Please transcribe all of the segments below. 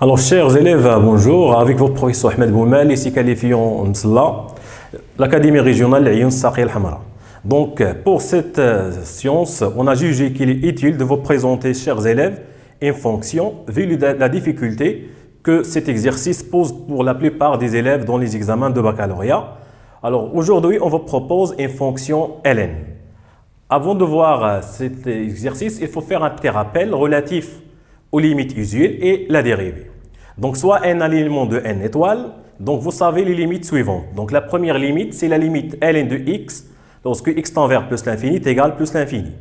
Alors, chers élèves, bonjour. Avec votre professeur Ahmed Boumal, ici qualifiant Msla, l'Académie régionale Ayoun Saqi al-Hamra. Donc, pour cette science, on a jugé qu'il est utile de vous présenter, chers élèves, une fonction, vu la difficulté que cet exercice pose pour la plupart des élèves dans les examens de baccalauréat. Alors, aujourd'hui, on vous propose une fonction ln. Avant de voir cet exercice, il faut faire un petit rappel relatif aux limites usuelles et la dérivée. Donc, soit un alignement de n étoiles, donc vous savez les limites suivantes. Donc, la première limite, c'est la limite ln de x, lorsque x tend vers plus l'infini est égal à plus l'infini.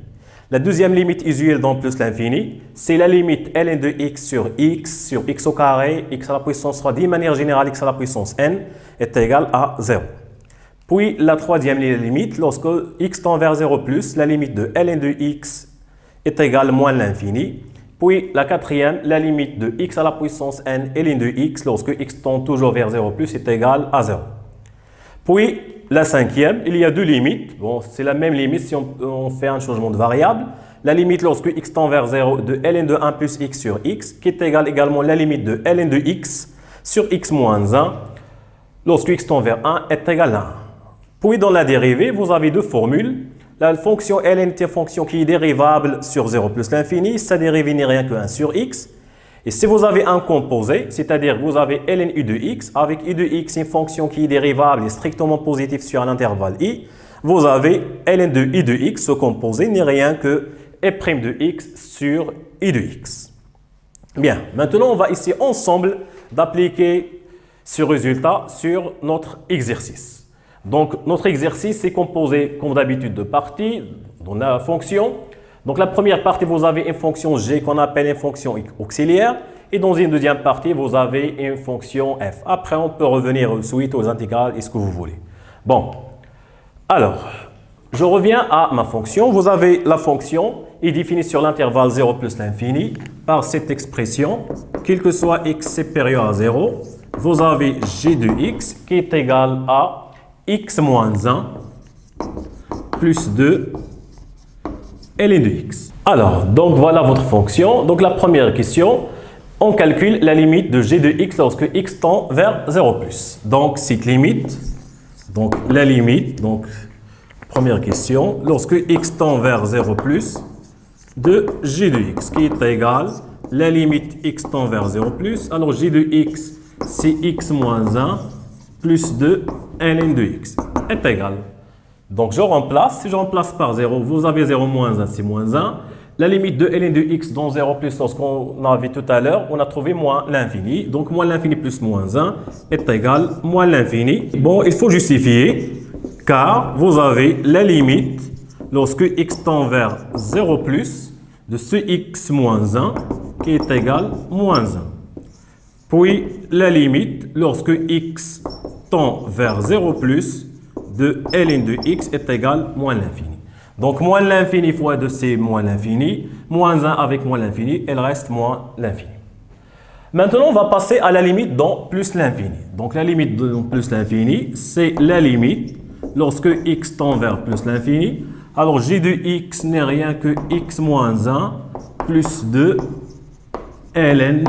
La deuxième limite usuelle dans plus l'infini, c'est la limite ln de x sur x au carré, x à la puissance 3, d'une manière générale, x à la puissance n est égal à 0. Puis, la troisième limite, lorsque x tend vers 0 plus, la limite de ln de x est égale à moins l'infini. Puis, la quatrième, la limite de x à la puissance n ln de x, lorsque x tend toujours vers 0 plus, est égal à 0. Puis, la cinquième, il y a deux limites. Bon, c'est la même limite si on fait un changement de variable. La limite lorsque x tend vers 0 de ln de 1 plus x sur x, qui est égale également la limite de ln de x sur x moins 1, lorsque x tend vers 1 est égal à 1. Puis, dans la dérivée, vous avez deux formules. La fonction ln est une fonction qui est dérivable sur 0 plus l'infini. Sa dérivée n'est rien que 1 sur x. Et si vous avez un composé, c'est-à-dire vous avez ln u de x, avec u de x, une fonction qui est dérivable et strictement positive sur un intervalle i, vous avez ln de u de x, ce composé n'est rien que e' de x sur u de x. Bien, maintenant on va essayer ensemble d'appliquer ce résultat sur notre exercice. Donc, notre exercice est composé, comme d'habitude, de parties dans la fonction. Donc, la première partie, vous avez une fonction g qu'on appelle une fonction auxiliaire. Et dans une deuxième partie, vous avez une fonction f. Après, on peut revenir ensuite aux intégrales et ce que vous voulez. Bon, alors, je reviens à ma fonction. Vous avez la fonction est définie sur l'intervalle 0 plus l'infini par cette expression. Quel que soit x supérieur à 0, vous avez g de x qui est égal à x moins 1 plus 2 ln de x. Alors, donc voilà votre fonction. Donc la première question, on calcule la limite de g de x lorsque x tend vers 0 plus. Donc cette limite, donc la limite, donc première question, lorsque x tend vers 0 plus de g de x qui est égal la limite x tend vers 0 plus. Alors g de x c'est x moins 1 plus 2 ln de x est égal. Donc, je remplace. Si je remplace par 0, vous avez 0 moins 1, c'est moins 1. La limite de ln de x dans 0 plus, lorsqu'on a vu tout à l'heure, on a trouvé moins l'infini. Donc, moins l'infini plus moins 1 est égal à moins l'infini. Bon, il faut justifier, car vous avez la limite, lorsque x tend vers 0 plus, de ce x moins 1, qui est égal à moins 1. Puis, la limite, lorsque x tend vers 0 plus, de ln de x est égal à moins l'infini. Donc, moins l'infini fois 2, c'est moins l'infini. Moins 1 avec moins l'infini, il reste moins l'infini. Maintenant, on va passer à la limite dans plus l'infini. Donc, la limite dans plus l'infini, c'est la limite lorsque x tend vers plus l'infini. Alors, g de x n'est rien que x moins 1 plus 2 ln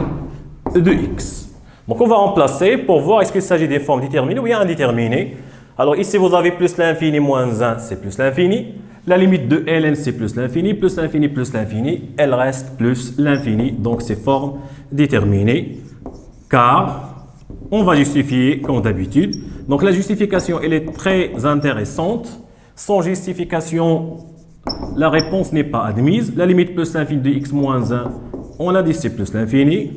de x. Donc, on va remplacer pour voir est-ce qu'il s'agit des formes déterminées ou bien indéterminées. Alors ici, vous avez plus l'infini moins 1, c'est plus l'infini. La limite de ln, c'est plus l'infini, elle reste plus l'infini. Donc, c'est forme déterminée. Car, on va justifier comme d'habitude. Donc, la justification, elle est très intéressante. Sans justification, la réponse n'est pas admise. La limite plus l'infini de x moins 1, on a dit c'est plus l'infini.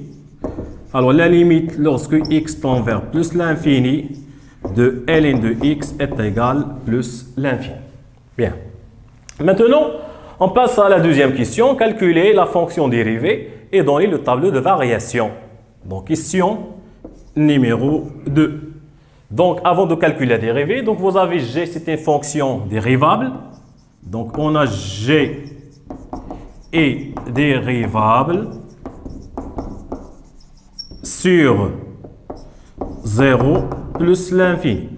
Alors, la limite lorsque x tend vers plus l'infini de ln de x est égal plus l'infini. Bien. Maintenant, on passe à la deuxième question. Calculer la fonction dérivée et donner le tableau de variation. Donc, question numéro 2. Donc, avant de calculer la dérivée, donc vous avez g, c'est une fonction dérivable. Donc, on a g est dérivable sur 0 plus l'infini.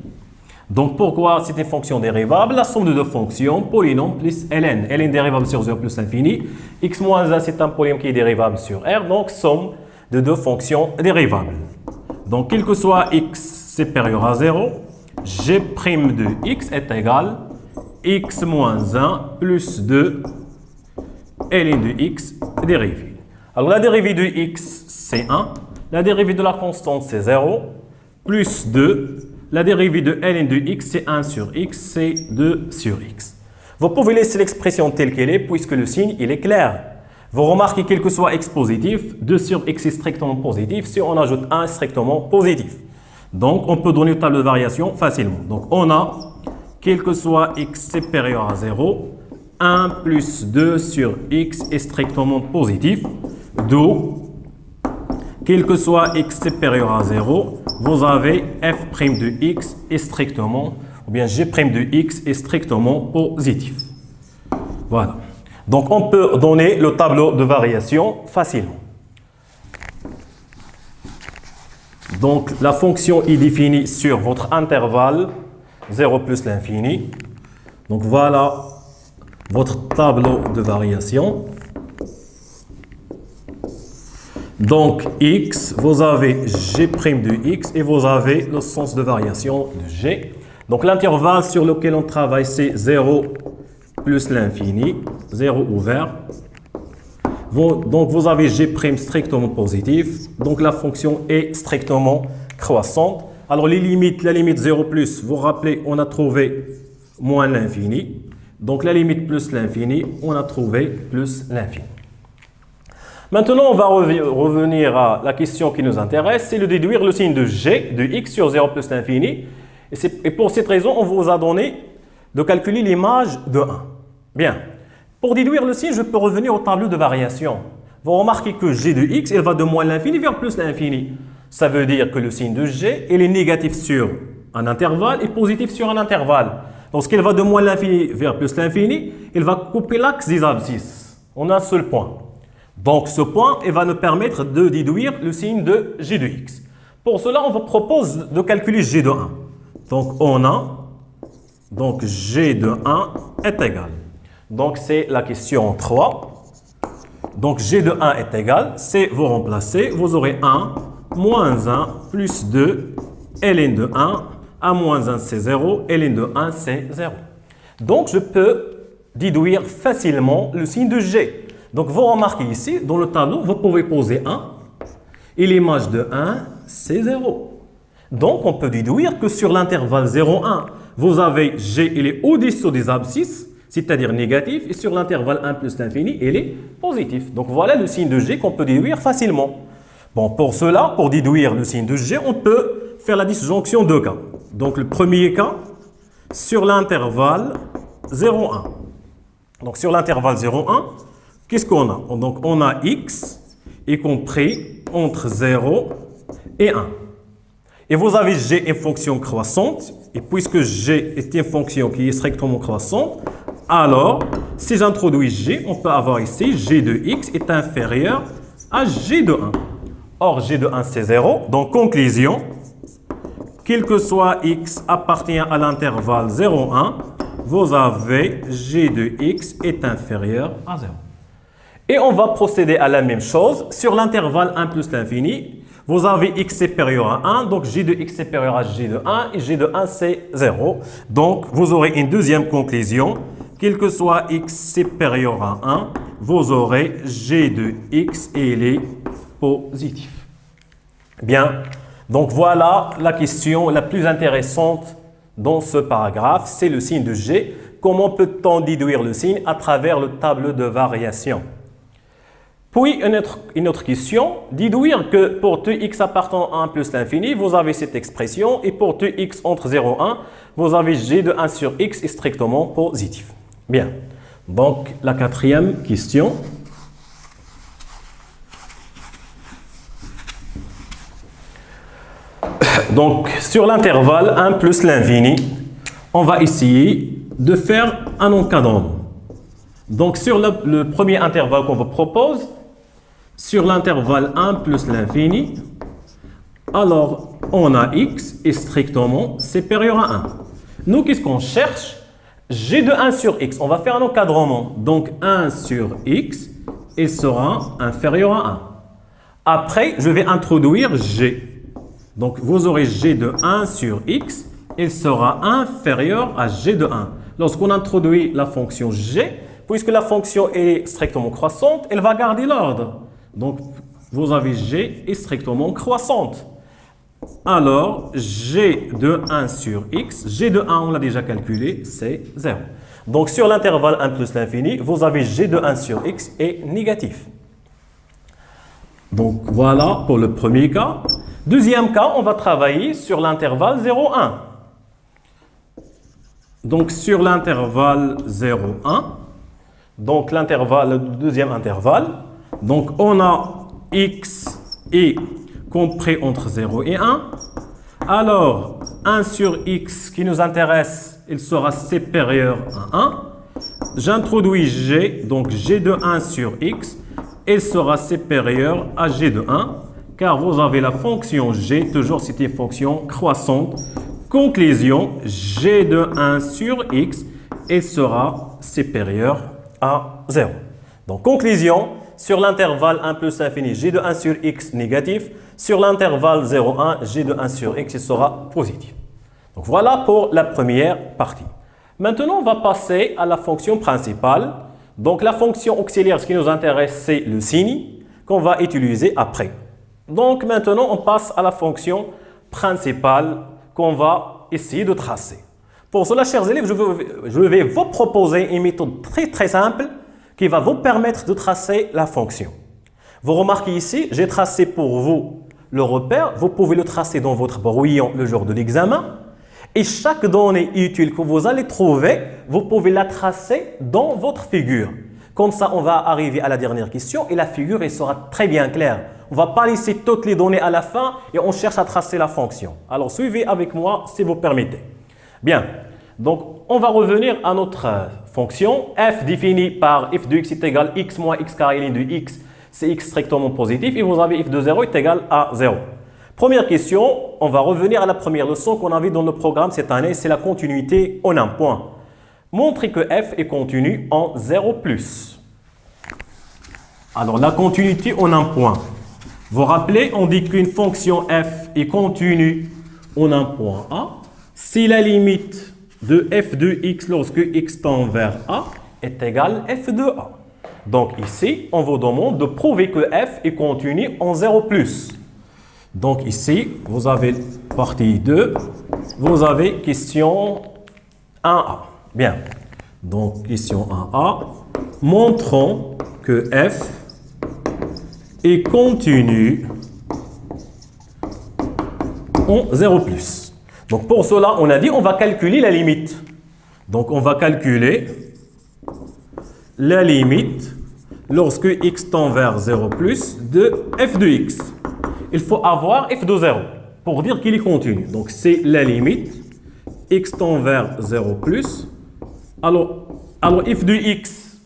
Donc, pourquoi c'est une fonction dérivable? La somme de deux fonctions, polynôme plus ln. ln dérivable sur 0 plus l'infini. X moins 1, c'est un polynôme qui est dérivable sur R. Donc, somme de deux fonctions dérivables. Donc, quel que soit x supérieur à 0, g' de x est égal x moins 1 plus 2 ln de x dérivée. Alors, la dérivée de x, c'est 1. La dérivée de la constante, c'est 0. Plus 2. La dérivée de ln de x, c'est 1 sur x, c'est 2 sur x. Vous pouvez laisser l'expression telle qu'elle est, puisque le signe, il est clair. Vous remarquez, quel que soit x positif, 2 sur x est strictement positif, si on ajoute 1 strictement positif. Donc, on peut donner le tableau de variation facilement. Donc, on a, quel que soit x supérieur à 0, 1 plus 2 sur x est strictement positif, d'où, quel que soit x supérieur à 0, vous avez f' de x est strictement, ou bien g' de x est strictement positif. Voilà. Donc, on peut donner le tableau de variation facilement. Donc, la fonction est définie sur votre intervalle 0 plus l'infini. Donc, voilà votre tableau de variation. Donc, x, vous avez g' de x et vous avez le sens de variation de g. Donc, l'intervalle sur lequel on travaille, c'est 0 plus l'infini, 0 ouvert. Donc, vous avez g' strictement positif. Donc, la fonction est strictement croissante. Alors, les limites, la limite 0 plus, vous vous rappelez, on a trouvé moins l'infini. Donc, la limite plus l'infini, on a trouvé plus l'infini. Maintenant, on va revenir à la question qui nous intéresse, c'est de déduire le signe de g de x sur 0 plus l'infini. Et pour cette raison, on vous a donné de calculer l'image de 1. Bien. Pour déduire le signe, je peux revenir au tableau de variation. Vous remarquez que g de x, elle va de moins l'infini vers plus l'infini. Ça veut dire que le signe de g, il est négatif sur un intervalle et positif sur un intervalle. Lorsqu'elle va de moins l'infini vers plus l'infini, elle va couper l'axe des abscisses. On a un seul point. Donc, ce point, il va nous permettre de déduire le signe de g de x. Pour cela, on vous propose de calculer g de 1. Donc, on a, donc g de 1 est égal. Donc, c'est la question 3. Donc, g de 1 est égal, c'est vous remplacez, vous aurez 1 moins 1 plus 2 ln de 1, 1 moins 1 c'est 0, ln de 1 c'est 0. Donc, je peux déduire facilement le signe de g. Donc, vous remarquez ici, dans le tableau, vous pouvez poser 1 et l'image de 1, c'est 0. Donc, on peut déduire que sur l'intervalle 0, 1, vous avez g, il est au-dessous des abscisses, c'est-à-dire négatif, et sur l'intervalle 1 plus l'infini, il est positif. Donc, voilà le signe de g qu'on peut déduire facilement. Bon, pour cela, pour déduire le signe de g, on peut faire la disjonction de cas. Donc, le premier cas, sur l'intervalle 0, 1. Donc, sur l'intervalle 0, 1, qu'est-ce qu'on a? Donc, on a x y compris entre 0 et 1. Et vous avez g une fonction croissante. Et puisque g est une fonction qui est strictement croissante, alors, si j'introduis g, on peut avoir ici g de x est inférieur à g de 1. Or, g de 1, c'est 0. Donc, conclusion, quel que soit x appartient à l'intervalle 0, 1, vous avez g de x est inférieur à 0. Et on va procéder à la même chose sur l'intervalle 1 plus l'infini. Vous avez x supérieur à 1, donc g de x supérieur à g de 1, et g de 1 c'est 0. Donc, vous aurez une deuxième conclusion. Quel que soit x supérieur à 1, vous aurez g de x et il est positif. Bien, donc voilà la question la plus intéressante dans ce paragraphe, c'est le signe de g. Comment peut-on déduire le signe à travers le tableau de variation? Puis, une autre question, déduire que pour tout x appartenant à 1 plus l'infini, vous avez cette expression, et pour tout x entre 0 et 1, vous avez g de 1 sur x est strictement positif. Bien, donc la quatrième question. Donc, sur l'intervalle 1 plus l'infini, on va essayer de faire un encadrement. Donc, sur le premier intervalle qu'on vous propose, sur l'intervalle 1 plus l'infini, alors on a x est strictement supérieur à 1. Nous, qu'est-ce qu'on cherche? G de 1 sur x. On va faire un encadrement. Donc, 1 sur x, il sera inférieur à 1. Après, je vais introduire g. Donc, vous aurez g de 1 sur x. Il sera inférieur à g de 1. Lorsqu'on introduit la fonction g, puisque la fonction est strictement croissante, elle va garder l'ordre. Donc, vous avez g est strictement croissante. Alors, g de 1 sur x, g de 1, on l'a déjà calculé, c'est 0. Donc, sur l'intervalle 1 plus l'infini, vous avez g de 1 sur x est négatif. Donc, voilà pour le premier cas. Deuxième cas, on va travailler sur l'intervalle 0,1. Donc, sur l'intervalle 0,1, donc l'intervalle, le deuxième intervalle, donc on a x est compris entre 0 et 1. Alors, 1 sur x qui nous intéresse, il sera supérieur à 1. J'introduis g, donc g de 1 sur x, il sera supérieur à g de 1, car vous avez la fonction g, toujours c'est une fonction croissante. Conclusion, g de 1 sur x, il sera supérieur à 0. Donc, conclusion, sur l'intervalle 1 plus infini, g de 1 sur x négatif. Sur l'intervalle 0,1, g de 1 sur x, il sera positif. Donc, voilà pour la première partie. Maintenant, on va passer à la fonction principale. Donc, la fonction auxiliaire, ce qui nous intéresse, c'est le signe qu'on va utiliser après. Donc, maintenant, on passe à la fonction principale qu'on va essayer de tracer. Pour cela, chers élèves, je vais vous proposer une méthode très simple qui va vous permettre de tracer la fonction. Vous remarquez ici, j'ai tracé pour vous le repère. Vous pouvez le tracer dans votre brouillon le jour de l'examen. Et chaque donnée utile que vous allez trouver, vous pouvez la tracer dans votre figure. Comme ça, on va arriver à la dernière question et la figure elle sera très bien claire. On ne va pas laisser toutes les données à la fin et on cherche à tracer la fonction. Alors, suivez avec moi si vous permettez. Bien, donc on va revenir à notre fonction. F définie par f de x est égal à x moins x carré ln de x, c'est x strictement positif. Et vous avez f de 0 est égal à 0. Première question, on va revenir à la première leçon qu'on avait dans le programme cette année, c'est la continuité en un point. Montrez que f est continu en 0 plus. Alors, la continuité en un point. Vous vous rappelez, on dit qu'une fonction f est continue en un point A si la limite de f de x lorsque x tend vers A est égale à f de A. Donc ici, on vous demande de prouver que f est continu en 0 plus. Donc ici, vous avez partie 2, vous avez question 1A. Bien, donc question 1A, montrons que f est continu en 0 plus. Donc pour cela, on a dit on va calculer la limite. Donc on va calculer la limite lorsque x tend vers 0 plus de f de x. Il faut avoir f de 0 pour dire qu'il est continu. Donc c'est la limite x tend vers 0 plus. Alors f de x,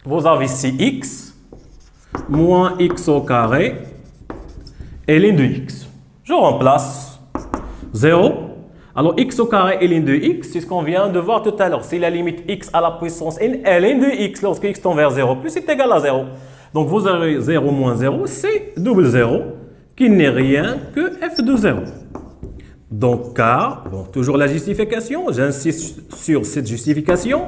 vous avez ici x moins x au carré et ln de x. Je remplace 0. Alors x au carré et ln de x, c'est ce qu'on vient de voir tout à l'heure. C'est la limite x à la puissance n et ln de x lorsque x tend vers 0 plus est égal à 0. Donc vous avez 0 moins 0, c'est double 0 qui n'est rien que f de 0. Donc car, bon, toujours la justification, j'insiste sur cette justification,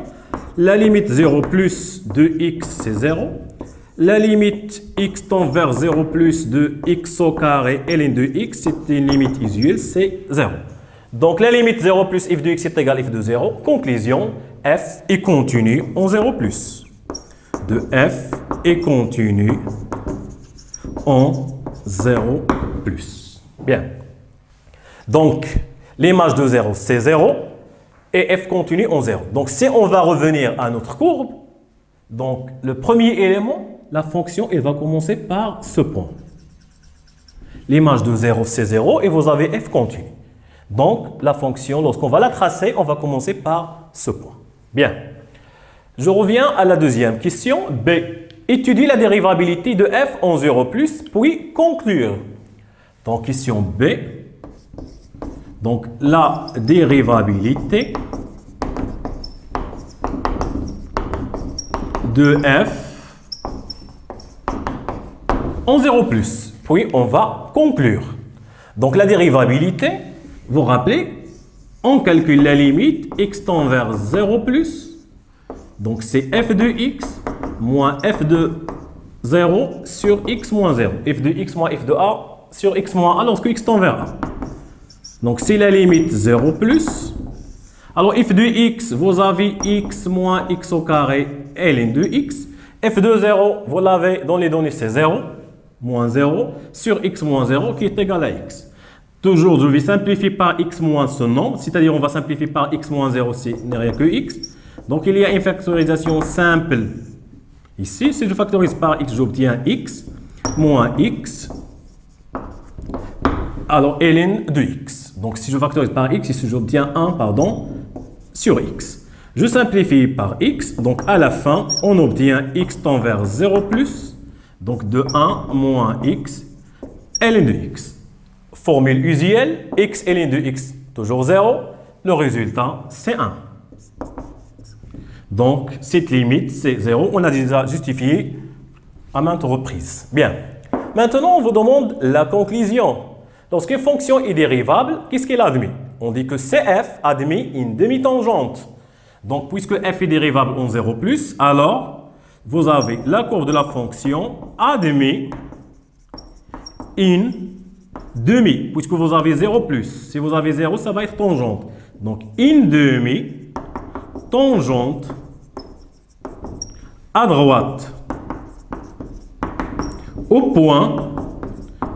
la limite 0 plus de x c'est 0. La limite x tend vers 0 plus de x au carré et ln de x, c'est une limite usuelle, c'est 0. Donc la limite 0 plus f de x est égal à f de 0. Conclusion, f est continu en 0 plus. De f est continu en 0 plus. Bien. Donc, l'image de 0, c'est 0 et f continue en 0. Donc, si on va revenir à notre courbe, donc le premier élément, la fonction, elle va commencer par ce point. L'image de 0, c'est 0 et vous avez f continue. Donc, la fonction, lorsqu'on va la tracer, on va commencer par ce point. Bien. Je reviens à la deuxième question. B. Étudie la dérivabilité de f en 0 plus, puis conclure. Donc, question B. Donc, la dérivabilité de f en 0 plus. Puis on va conclure. Donc la dérivabilité, vous vous rappelez, on calcule la limite x tend vers 0 plus. Donc c'est f de x moins f de 0 sur x moins 0. f de x moins f de a sur x moins a lorsque x tend vers a. Donc c'est la limite 0 plus. Alors f de x, vous avez x moins x au carré ln de x. f de 0, vous l'avez dans les données, c'est 0, moins 0, sur x moins 0 qui est égal à x. Toujours, je vais simplifier par x moins ce nombre, c'est-à-dire on va simplifier par x moins 0 si il n'y a rien que x. Donc il y a une factorisation simple ici. Si je factorise par x, j'obtiens x moins x. Alors ln de x. Donc si je factorise par x, ici j'obtiens 1, pardon, sur x. Je simplifie par x, donc à la fin, on obtient x tend vers 0 plus, donc de 1 moins x, ln de x. Formule usuelle, x ln de x, toujours 0, le résultat c'est 1. Donc cette limite c'est 0, on a déjà justifié à maintes reprises. Bien, maintenant on vous demande la conclusion. Lorsqu'une fonction est dérivable, qu'est-ce qu'elle admet? On dit que CF admet une demi-tangente. Donc, puisque f est dérivable en 0 plus, alors vous avez la courbe de la fonction admet une demi, puisque vous avez 0 plus. Si vous avez 0, ça va être tangente. Donc, une demi-tangente à droite au point.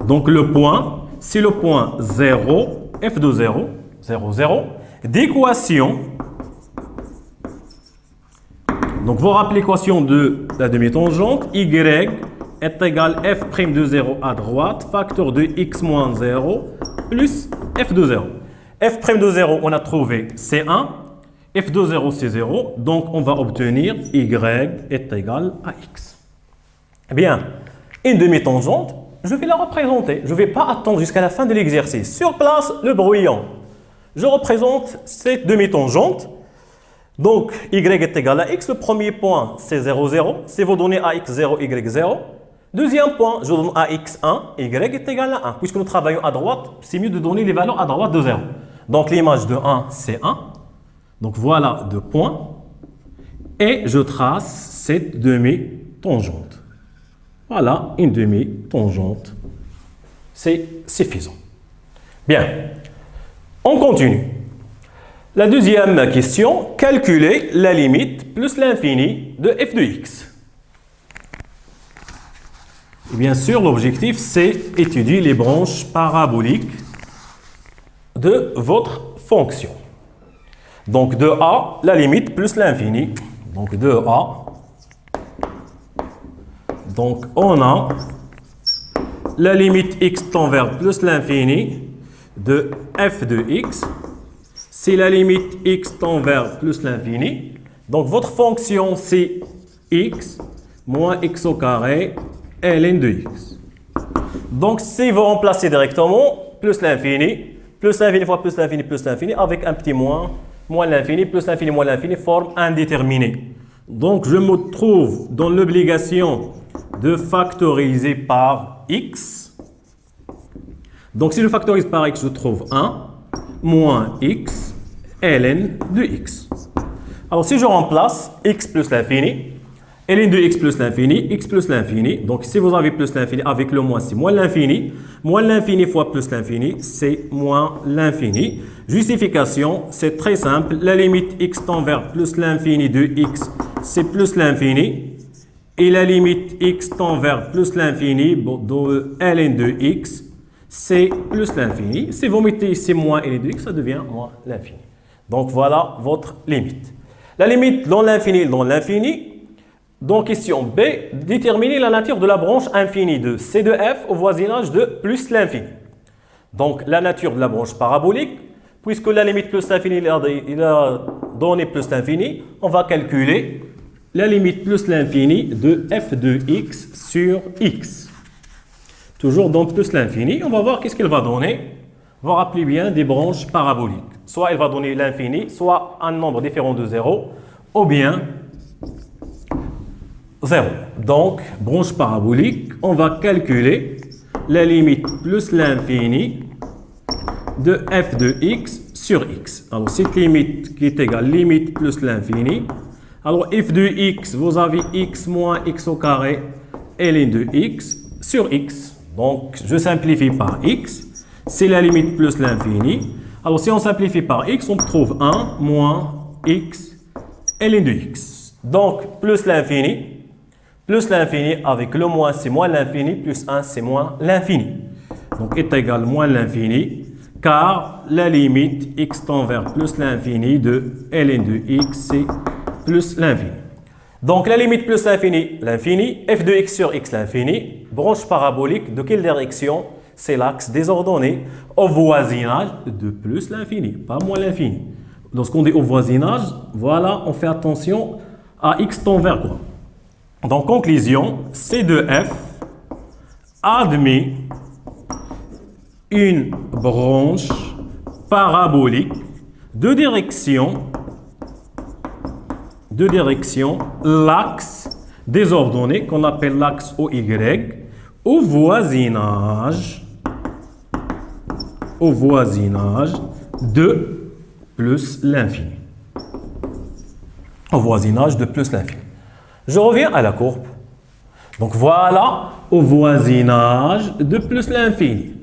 Donc, le point, c'est le point 0, f de 0, 0, 0, d'équation. Donc, vous rappelez l'équation de la demi-tangente, y est égal à f' de 0 à droite, facteur de x moins 0, plus f de 0. f' de 0, on a trouvé, c'est 1. f de 0, c'est 0. Donc, on va obtenir y est égal à x. Bien, une demi-tangente, je vais la représenter. Je ne vais pas attendre jusqu'à la fin de l'exercice. Sur place, le brouillon. Je représente cette demi-tangente. Donc, y est égal à x. Le premier point, c'est 0, 0. Si vous donnez à x 0, y 0. Deuxième point, je donne à x 1, y est égal à 1. Puisque nous travaillons à droite, c'est mieux de donner les valeurs à droite de 0. Donc, l'image de 1, c'est 1. Donc, voilà deux points. Et je trace cette demi-tangente. Voilà une demi-tangente. C'est suffisant. Bien. On continue. La deuxième question, calculer la limite plus l'infini de f de x. Et bien sûr, l'objectif, c'est étudier les branches paraboliques de votre fonction. Donc, de a, la limite plus l'infini. Donc, de a. Donc, on a la limite x tend vers plus l'infini de f de x. C'est la limite x tend vers plus l'infini. Donc, votre fonction, c'est x moins x au carré ln de x. Donc, si vous remplacez directement plus l'infini fois plus l'infini plus l'infini, avec un petit moins l'infini, plus l'infini, forme indéterminée. Donc, je me trouve dans l'obligation de factoriser par x. Donc, si je factorise par x, je trouve 1 moins x ln de x. Alors, si je remplace x plus l'infini, ln de x plus l'infini, donc si vous avez plus l'infini avec le moins, c'est moins l'infini fois plus l'infini, c'est moins l'infini. Justification, c'est très simple, la limite x tend vers plus l'infini de x, c'est plus l'infini, et la limite x tend vers plus l'infini de ln de x, c'est plus l'infini. Si vous mettez ici moins ln de x, ça devient moins l'infini. Donc voilà votre limite. La limite dans l'infini. Donc question B, déterminer la nature de la branche infinie de C de f au voisinage de plus l'infini. Donc la nature de la branche parabolique, puisque la limite plus l'infini, il a donné plus l'infini, on va calculer la limite plus l'infini de f de x sur x. Toujours dans plus l'infini, on va voir qu'est-ce qu'elle va donner. Vous rappelez bien des branches paraboliques. Soit elle va donner l'infini, soit un nombre différent de 0, ou bien 0. Donc, branche parabolique, on va calculer la limite plus l'infini de f de x sur x. Alors, cette limite qui est égale limite plus l'infini. Alors, f de x, vous avez x moins x au carré et ln de x sur x. Donc, je simplifie par x. C'est la limite plus l'infini. Alors, si on simplifie par x, on trouve 1 moins x et ln de x. Donc, plus l'infini avec le moins, c'est moins l'infini, plus 1, c'est moins l'infini. Donc, est égal moins l'infini, car la limite x tend vers plus l'infini de ln de x, c'est plus l'infini. Donc, la limite plus l'infini, f de x sur x, l'infini, branche parabolique, de quelle direction? C'est l'axe des ordonnées au voisinage de plus l'infini, pas moins l'infini. Lorsqu'on dit au voisinage, voilà, on fait attention à x tend vers quoi? Donc, conclusion, C de f admet une branche parabolique de direction l'axe des ordonnées qu'on appelle l'axe OY au voisinage de plus l'infini. Au voisinage de plus l'infini. Je reviens à la courbe. Donc voilà, au voisinage de plus l'infini.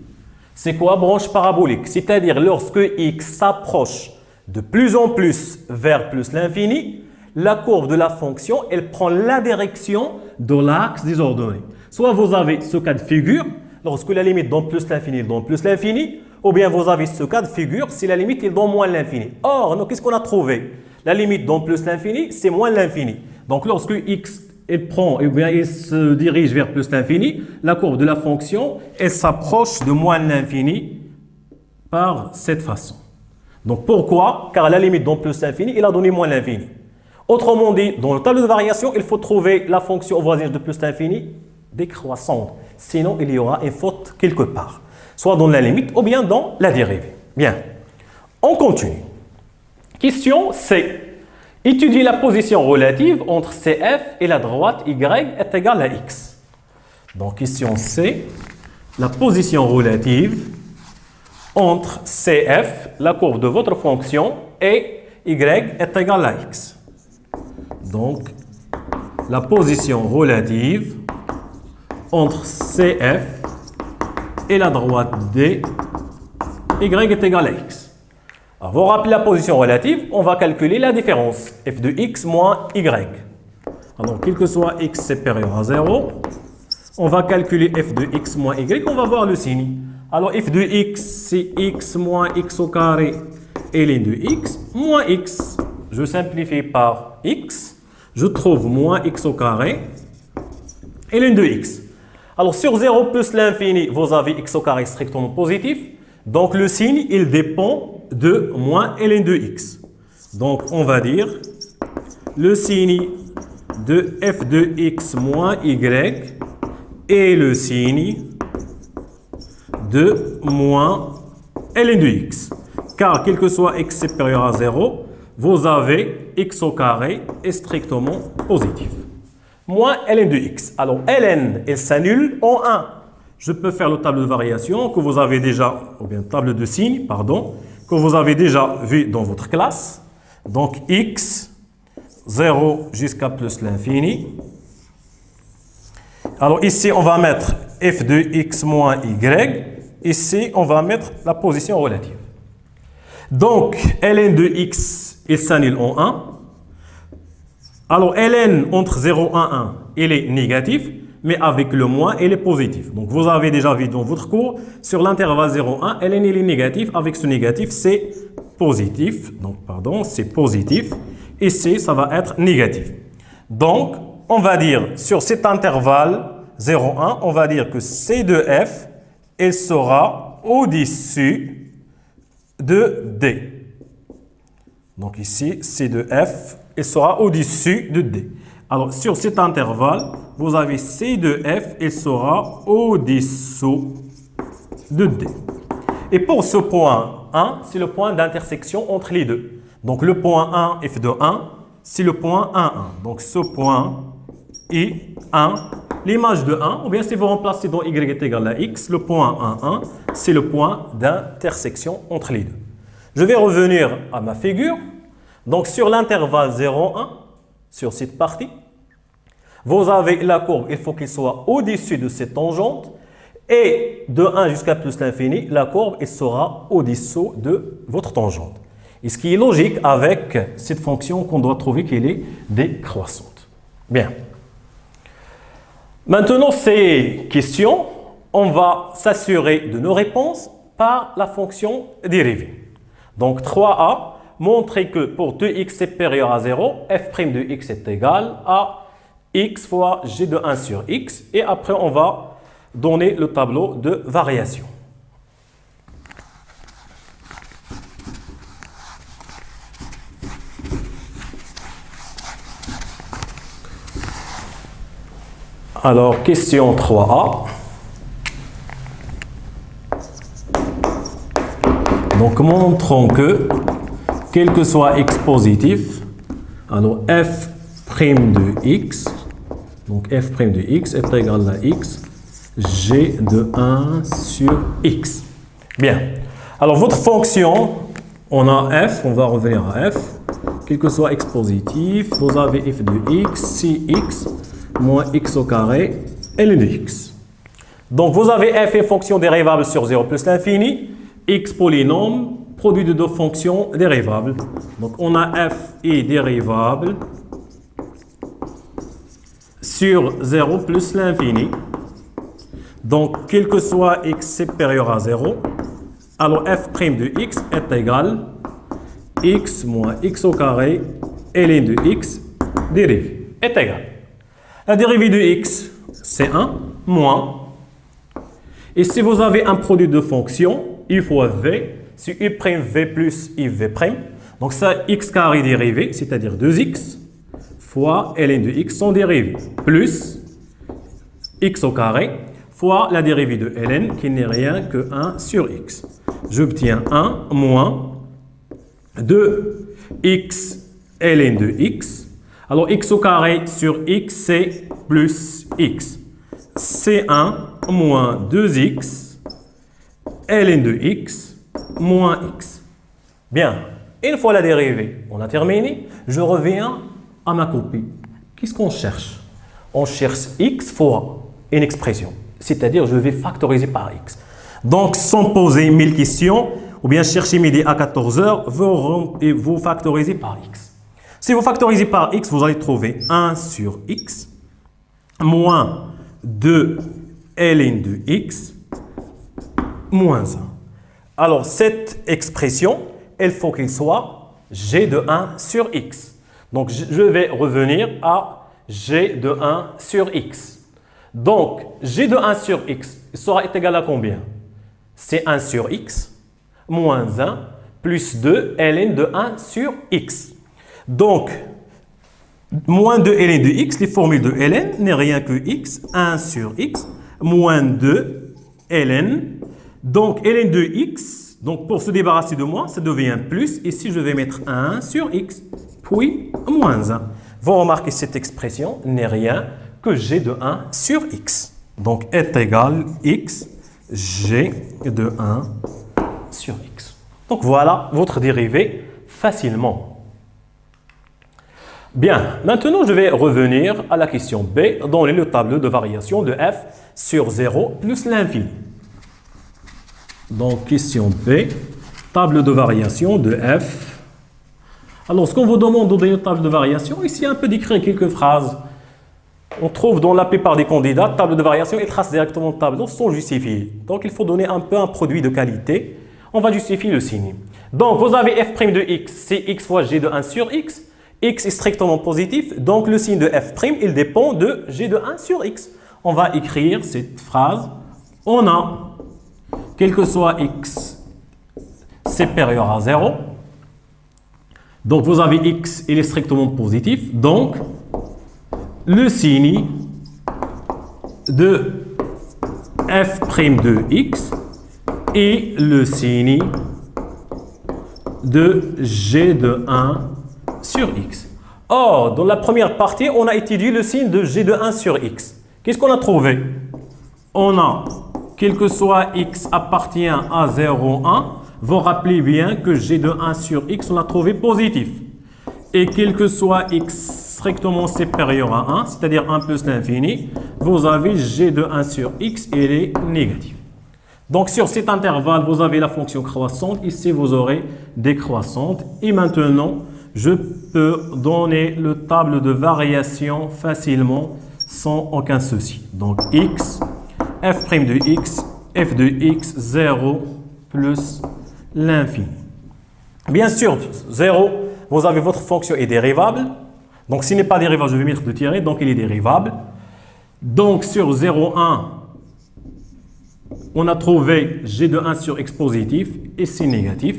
C'est quoi branche parabolique? C'est-à-dire lorsque x s'approche de plus en plus vers plus l'infini, la courbe de la fonction, elle prend la direction de l'axe des ordonnées. Soit vous avez ce cas de figure, lorsque la limite donne plus l'infini, il donne plus l'infini, ou bien vous avez ce cas de figure, si la limite, il donne moins l'infini. Or, qu'est-ce qu'on a trouvé? La limite donne plus l'infini, c'est moins l'infini. Donc, lorsque x il prend, eh bien, il se dirige vers plus l'infini, la courbe de la fonction, elle s'approche de moins l'infini par cette façon. Donc, pourquoi? Car la limite donne plus l'infini, il a donné moins l'infini. Autrement dit, dans le tableau de variation, il faut trouver la fonction au voisinage de plus l'infini décroissante. Sinon, il y aura une faute quelque part. Soit dans la limite ou bien dans la dérivée. Bien. On continue. Question C. Étudier la position relative entre CF et la droite Y est égale à X. Donc, question C. La position relative entre CF, la courbe de votre fonction, et Y est égale à X. Donc, la position relative entre CF et la droite D, Y est égal à X. Alors, vous rappelez la position relative, on va calculer la différence, f de x moins y. Alors, quel que soit x supérieur à 0, on va calculer f de x moins y, on va voir le signe. Alors, f de x, c'est x moins x au carré et ln de x moins x. Je simplifie par x, je trouve moins x au carré et ln de x. Alors, sur 0 plus l'infini, vous avez x au carré strictement positif. Donc, le signe, il dépend de moins ln de x. Donc, on va dire le signe de f de x moins y est le signe de moins ln de x. Car, quel que soit x supérieur à 0, vous avez x au carré est strictement positif. Moins ln de x. Alors, ln, elle s'annule en 1. Je peux faire le tableau de variation que vous avez déjà, ou bien table de signes, pardon, que vous avez déjà vu dans votre classe. Donc, x, 0 jusqu'à plus l'infini. Alors, ici, on va mettre f de x moins y. Ici, on va mettre la position relative. Donc, ln de x, il s'annule en 1. Alors, ln entre 0 et 1, il est négatif. Mais avec le moins, il est positif. Donc, vous avez déjà vu dans votre cours, sur l'intervalle 0,1, ln il est négatif. Avec ce négatif, c'est positif. Donc, pardon, c'est positif. Ici, ça va être négatif. Donc, on va dire, sur cet intervalle 0,1, on va dire que C de F, il sera au-dessus de D. Donc, ici, C de F, il sera au-dessus de D. Alors, sur cet intervalle, vous avez C de F, il sera au-dessous de D. Et pour ce point 1, c'est le point d'intersection entre les deux. Donc, le point 1, F de 1, c'est le point 1, 1. Donc, ce point et 1, l'image de 1, ou bien si vous remplacez dans y est égal à x, le point 1, 1, c'est le point d'intersection entre les deux. Je vais revenir à ma figure. Donc sur l'intervalle 0, 1, sur cette partie, vous avez la courbe, il faut qu'il soit au-dessus de cette tangente, et de 1 jusqu'à plus l'infini, la courbe elle sera au-dessous de votre tangente. Et ce qui est logique avec cette fonction qu'on doit trouver qu'elle est décroissante. Bien. Maintenant, ces questions, on va s'assurer de nos réponses par la fonction dérivée. Donc 3a, montrer que pour 2x supérieur à 0, f' de x est égal à x fois g de 1 sur x. Et après, on va donner le tableau de variation. Alors, question 3a. Donc, montrons que, quel que soit x positif, alors f' de x, donc f' de x est égal à x, g de 1 sur x. Bien. Alors, votre fonction, on a f, on va revenir à f, quel que soit x positif, vous avez f de x, si x, moins x au carré, ln de x. Donc, vous avez f et fonction dérivable sur 0 plus l'infini, x polynôme, produit de deux fonctions dérivables. Donc, on a f et dérivable sur 0 plus l'infini. Donc, quel que soit x supérieur à 0, alors f' de x est égal à x moins x au carré, ln de x dérivé est égal. La dérivée de x, c'est 1, moins. Et si vous avez un produit de fonctions, u fois v, c'est u'v plus uv'. Donc ça, x carré dérivé, c'est-à-dire 2x, fois ln de x sans dérivée, plus x au carré, fois la dérivée de ln, qui n'est rien que 1 sur x. J'obtiens 1 moins 2x ln de x. Alors, x au carré sur x, c'est plus x. C'est 1 moins 2x ln de x moins x. Bien. Une fois la dérivée, on a terminé. Je reviens à ma copie. Qu'est-ce qu'on cherche? On cherche x fois une expression. C'est-à-dire, je vais factoriser par x. Donc, sans poser 1000 questions, ou bien chercher midi à 14h, vous factorisez par x. Si vous factorisez par x, vous allez trouver 1 sur x moins 2 ln de x moins 1. Alors, cette expression, il faut qu'il soit g de 1 sur x. Donc, je vais revenir à g de 1 sur x. Donc, g de 1 sur x sera égal à combien? C'est 1 sur x moins 1 plus 2 ln de 1 sur x. Donc, moins 2 ln de x, les formules de ln n'est rien que x, 1 sur x, moins 2 ln. Donc, ln de x, donc pour se débarrasser de moins, ça devient plus. Ici, je vais mettre 1 sur x, puis moins 1. Vous remarquez cette expression n'est rien que g de 1 sur x. Donc, est égal x, g de 1 sur x. Donc, voilà votre dérivée facilement. Bien, maintenant je vais revenir à la question B, donner le tableau de variation de f sur 0 plus l'infini. Donc, question B, table de variation de f. Alors, ce qu'on vous demande de donner une table de variation, ici, un peu d'écrire quelques phrases. On trouve dans la plupart des candidats, table de variation, ils tracent directement le tableau sans justifier. Donc, il faut donner un peu un produit de qualité. On va justifier le signe. Donc, vous avez f' de x, c'est x fois g de 1 sur x. X est strictement positif, donc le signe de f', il dépend de g de 1 sur x. On va écrire cette phrase. On a, quel que soit x supérieur à 0, donc vous avez x, il est strictement positif, donc le signe de f' de x est le signe de g de 1 sur x. Or, dans la première partie, on a étudié le signe de g de 1 sur x. Qu'est-ce qu'on a trouvé? On a, quel que soit x appartient à 0, 1, vous rappelez bien que g de 1 sur x, on l'a trouvé positif. Et quel que soit x strictement supérieur à 1, c'est-à-dire 1 plus l'infini, vous avez g de 1 sur x, il est négatif. Donc sur cet intervalle, vous avez la fonction croissante, ici vous aurez décroissante. Et maintenant, je peux donner le table de variation facilement sans aucun souci. Donc x, f' de x, f de x, 0 plus l'infini. Bien sûr, 0, vous avez votre fonction est dérivable. Donc s'il n'est pas dérivable, je vais mettre de tiret, donc il est dérivable. Donc sur 0,1, on a trouvé g de 1 sur x positif, ici négatif.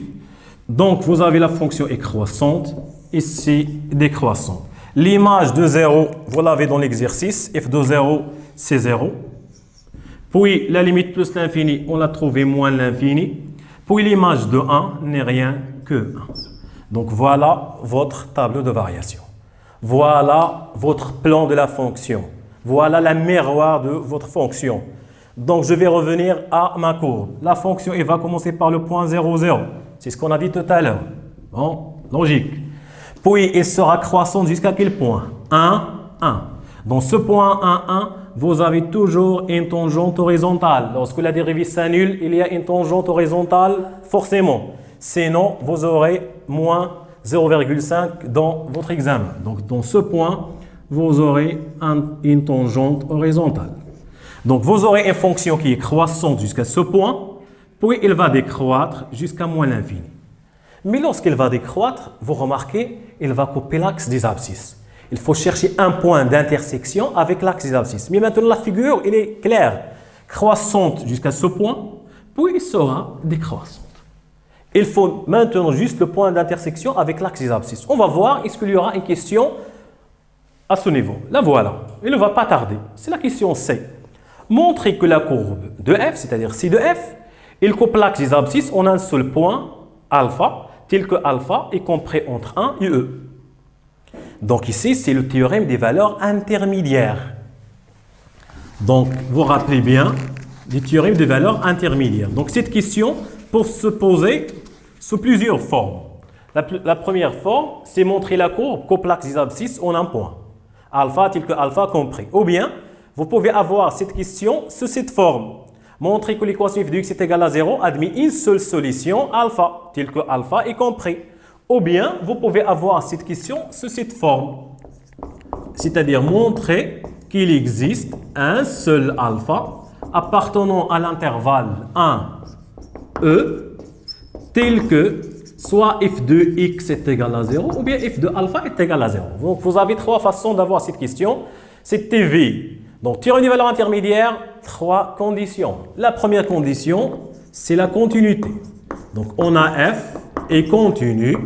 Donc vous avez la fonction est croissante, ici décroissante. L'image de 0, vous l'avez dans l'exercice, f de 0, c'est 0. Puis la limite plus l'infini, on l'a trouvé moins l'infini. Puis l'image de 1 n'est rien que 1. Donc voilà votre tableau de variation. Voilà votre plan de la fonction. Voilà la miroir de votre fonction. Donc je vais revenir à ma courbe. La fonction elle va commencer par le point 0, 0. C'est ce qu'on a dit tout à l'heure. Bon, logique. Puis elle sera croissante jusqu'à quel point? 1, 1. Dans ce point 1, 1, vous avez toujours une tangente horizontale. Lorsque la dérivée s'annule, il y a une tangente horizontale forcément. Sinon, vous aurez moins 0,5 dans votre examen. Donc, dans ce point, vous aurez une tangente horizontale. Donc, vous aurez une fonction qui est croissante jusqu'à ce point, puis elle va décroître jusqu'à moins l'infini. Mais lorsqu'elle va décroître, vous remarquez, elle va couper l'axe des abscisses. Il faut chercher un point d'intersection avec l'axe des abscisses. Mais maintenant, la figure, elle est claire. Croissante jusqu'à ce point, puis elle sera décroissante. Il faut maintenant juste le point d'intersection avec l'axe des abscisses. On va voir, est-ce qu'il y aura une question à ce niveau? La voilà. Il ne va pas tarder. C'est la question C. Montrez que la courbe de f, c'est-à-dire C de f, il coupe l'axe des abscisses en un seul point, alpha, tel que alpha est compris entre 1 et e. Donc ici, c'est le théorème des valeurs intermédiaires. Donc, vous rappelez bien du théorème des valeurs intermédiaires. Donc, cette question peut se poser sous plusieurs formes. La première forme, c'est montrer la courbe coupe l'axe des abscisses en un point. Alpha tel que alpha compris. Ou bien, vous pouvez avoir cette question sous cette forme. Montrer que l'équation f de x est égale à 0 admet une seule solution, alpha, tel que alpha est compris. Ou bien, vous pouvez avoir cette question sous cette forme. C'est-à-dire montrer qu'il existe un seul alpha appartenant à l'intervalle 1, E, tel que soit f de x est égal à 0 ou bien f de alpha est égal à 0. Donc, vous avez trois façons d'avoir cette question. C'est TV. Donc, théorème des valeurs intermédiaires, trois conditions. La première condition, c'est la continuité. Donc, on a f est continu.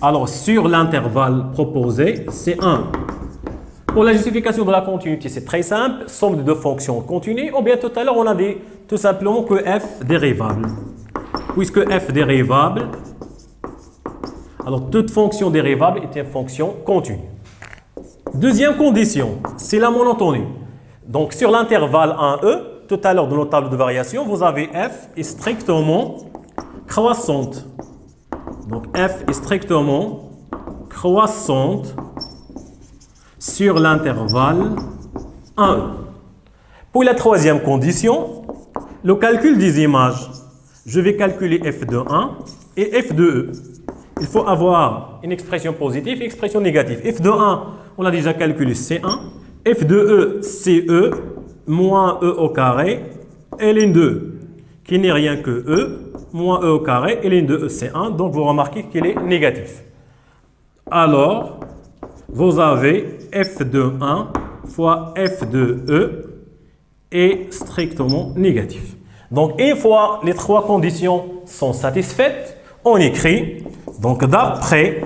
Alors, sur l'intervalle proposé, c'est 1. Pour la justification de la continuité, c'est très simple. Somme de deux fonctions continues. Ou bien tout à l'heure, on a dit tout simplement que f dérivable. Puisque f dérivable, alors toute fonction dérivable est une fonction continue. Deuxième condition, c'est la monotonie. Donc sur l'intervalle 1e, tout à l'heure dans notre table de variation, vous avez f est strictement croissante. Donc f est strictement croissante sur l'intervalle 1e. Pour la troisième condition, le calcul des images. Je vais calculer f de 1 et f de e. Il faut avoir une expression positive et une expression négative. F de 1, on a déjà calculé C1. F de e, c'est e, moins e au carré, et ln de e, qui n'est rien que e, moins e au carré, et ln de e, c'est 1. Donc, vous remarquez qu'il est négatif. Alors, vous avez f de 1 fois f de e est strictement négatif. Donc, une fois les trois conditions sont satisfaites, on écrit, donc d'après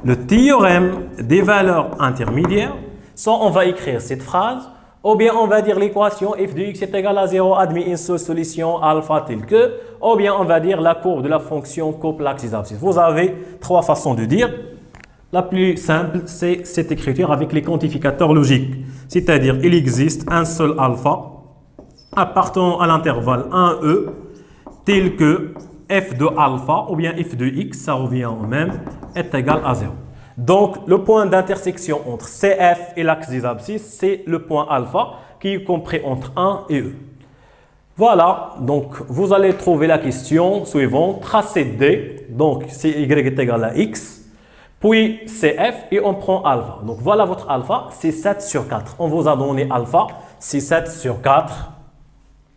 le théorème des valeurs intermédiaires, soit on va écrire cette phrase, ou bien on va dire l'équation f de x est égal à 0 admet une seule solution alpha telle que, ou bien on va dire la courbe de la fonction coupe l'axe des abscisses. Vous avez trois façons de dire. La plus simple, c'est cette écriture avec les quantificateurs logiques. C'est-à-dire, il existe un seul alpha appartenant à l'intervalle 1e, tel que f de alpha ou bien f de x, ça revient au même, est égal à 0. Donc, le point d'intersection entre CF et l'axe des abscisses, c'est le point alpha qui est compris entre 1 et E. Voilà, donc vous allez trouver la question suivante, tracé D, donc c'est y est égal à x, puis CF et on prend alpha. Donc voilà votre alpha, c'est 7 sur 4. On vous a donné alpha, c'est 7 sur 4.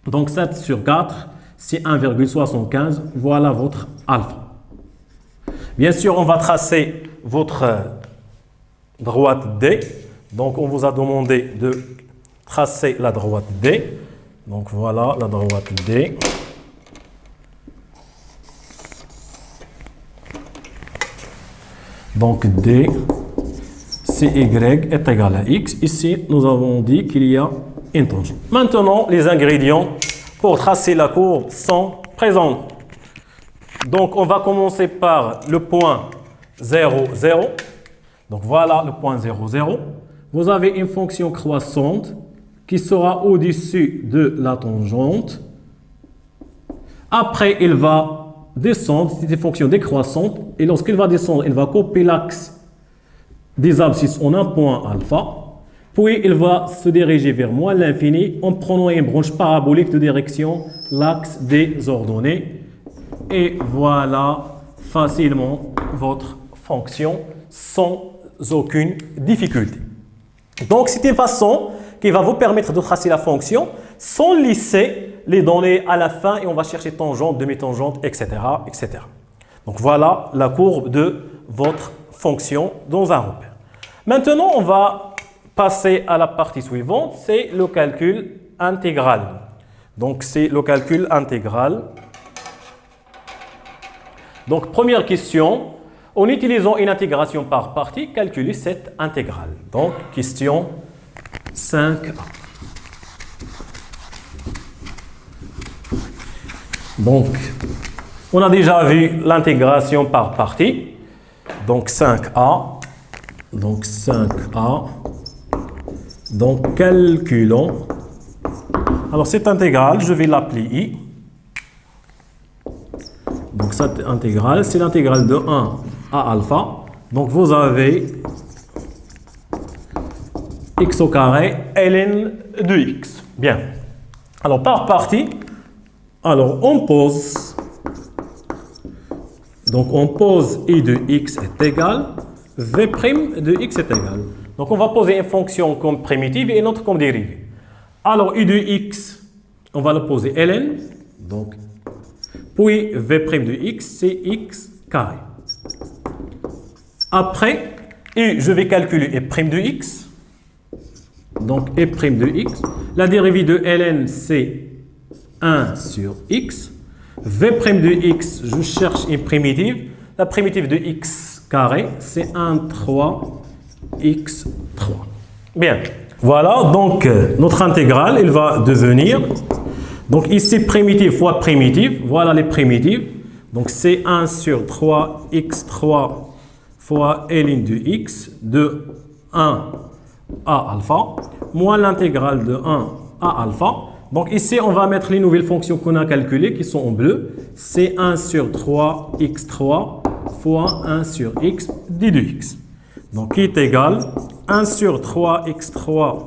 Donc 7 sur 4, c'est 1,75. Voilà votre alpha. Bien sûr, on va tracer votre droite D. Donc on vous a demandé de tracer la droite D. Donc voilà la droite D. Donc D, CY est égal à X. Ici, nous avons dit qu'il y a une tangente. Maintenant, les ingrédients pour tracer la courbe sont présents. Donc, on va commencer par le point 0, 0. Donc, voilà le point 0, 0. Vous avez une fonction croissante qui sera au-dessus de la tangente. Après, il va descendre, c'est une fonction décroissante, et lorsqu'il va descendre, il va couper l'axe des abscisses en un point alpha, puis il va se diriger vers moins l'infini en prenant une branche parabolique de direction l'axe des ordonnées. Et voilà facilement votre fonction sans aucune difficulté. Donc c'est une façon qui va vous permettre de tracer la fonction sans lisser les données à la fin et on va chercher tangente, demi-tangente, etc., etc. Donc voilà la courbe de votre fonction dans un repère. Maintenant, on va passer à la partie suivante, c'est le calcul intégral. Donc c'est le calcul intégral. Donc première question, en utilisant une intégration par partie, calculez cette intégrale. Donc question 5A. Donc, on a déjà vu l'intégration par partie. Donc, 5A. Donc, 5A. Donc, calculons. Alors, cette intégrale, je vais l'appeler I. Donc, cette intégrale, c'est l'intégrale de 1 à alpha. Donc, vous avez x au carré ln de x. Bien. Alors, par partie, alors on pose. Donc, on pose I de x est égal, V' de x est égal. Donc, on va poser une fonction comme primitive et une autre comme dérivée. Alors, I de x, on va le poser ln. Donc, puis V' de x, c'est x carré. Après, I, je vais calculer E' de x. Donc, E' de x. La dérivée de ln, c'est 1 sur x. V' de x, je cherche une primitive. La primitive de x carré, c'est 1, 3, x3. Bien. Voilà, donc notre intégrale, elle va devenir... Donc ici, primitive fois primitive. Voilà les primitives. Donc c'est 1 sur 3, x3 fois ln de x de 1 à alpha, moins l'intégrale de 1 à alpha. Donc ici, on va mettre les nouvelles fonctions qu'on a calculées, qui sont en bleu. C'est 1 sur 3 x3 fois 1 sur x d de x. Donc, qui est égal 1 sur 3 x3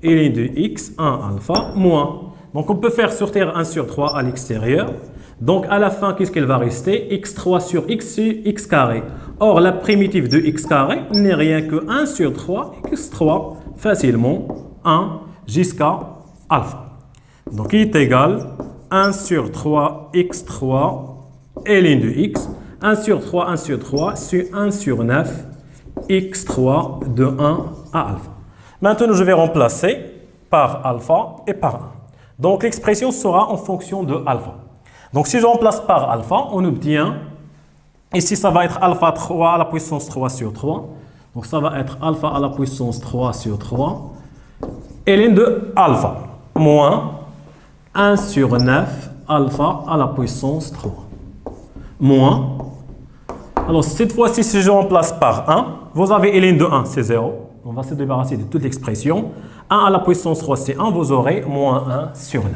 ln de x, 1 alpha, moins. Donc, on peut faire sortir 1 sur 3 à l'extérieur. Donc, à la fin, qu'est-ce qu'il va rester? x3 sur x, c'est x carré. Or, la primitive de x carré n'est rien que 1 sur 3 x3, facilement 1 jusqu'à alpha. Donc, il est égal 1 sur 3 x3 ln de x. 1 sur 3, 1 sur 3, c'est 1 sur 9 x3 de 1 à alpha. Maintenant, je vais remplacer par alpha et par 1. Donc, l'expression sera en fonction de alpha. Donc, si je remplace par alpha, on obtient, ici, ça va être alpha 3 à la puissance 3 sur 3. Donc, ça va être alpha à la puissance 3 sur 3. ln de alpha, moins 1 sur 9 alpha à la puissance 3. Moins Alors, cette fois-ci, si je remplace par 1, vous avez ln de 1, c'est 0. On va se débarrasser de toute l'expression. 1 à la puissance 3, c'est 1. Vous aurez moins 1 sur 9.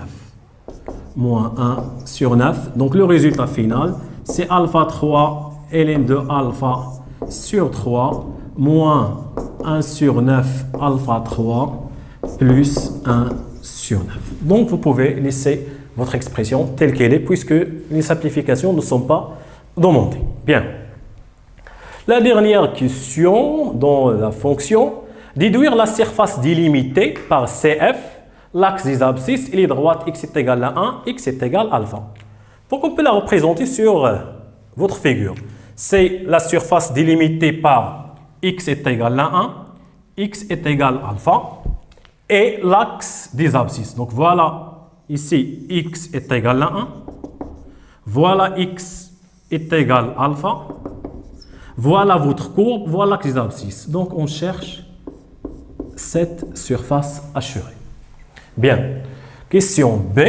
Moins 1 sur 9. Donc, le résultat final, c'est alpha 3 ln de alpha sur 3 moins 1 sur 9 alpha 3 plus 1 sur 9. Donc, vous pouvez laisser votre expression telle qu'elle est puisque les simplifications ne sont pas demandées. Bien. La dernière question dans la fonction, déduire la surface délimitée par CF, l'axe des abscisses et les droites x est égal à 1, x est égal à alpha. Donc, on peut la représenter sur votre figure. C'est la surface délimitée par x est égal à 1, x est égal à alpha et l'axe des abscisses. Donc, voilà. Ici, x est égal à 1. Voilà x est égal à alpha. Voilà votre courbe, voilà les abscisses. Donc, on cherche cette surface assurée. Bien. Question B.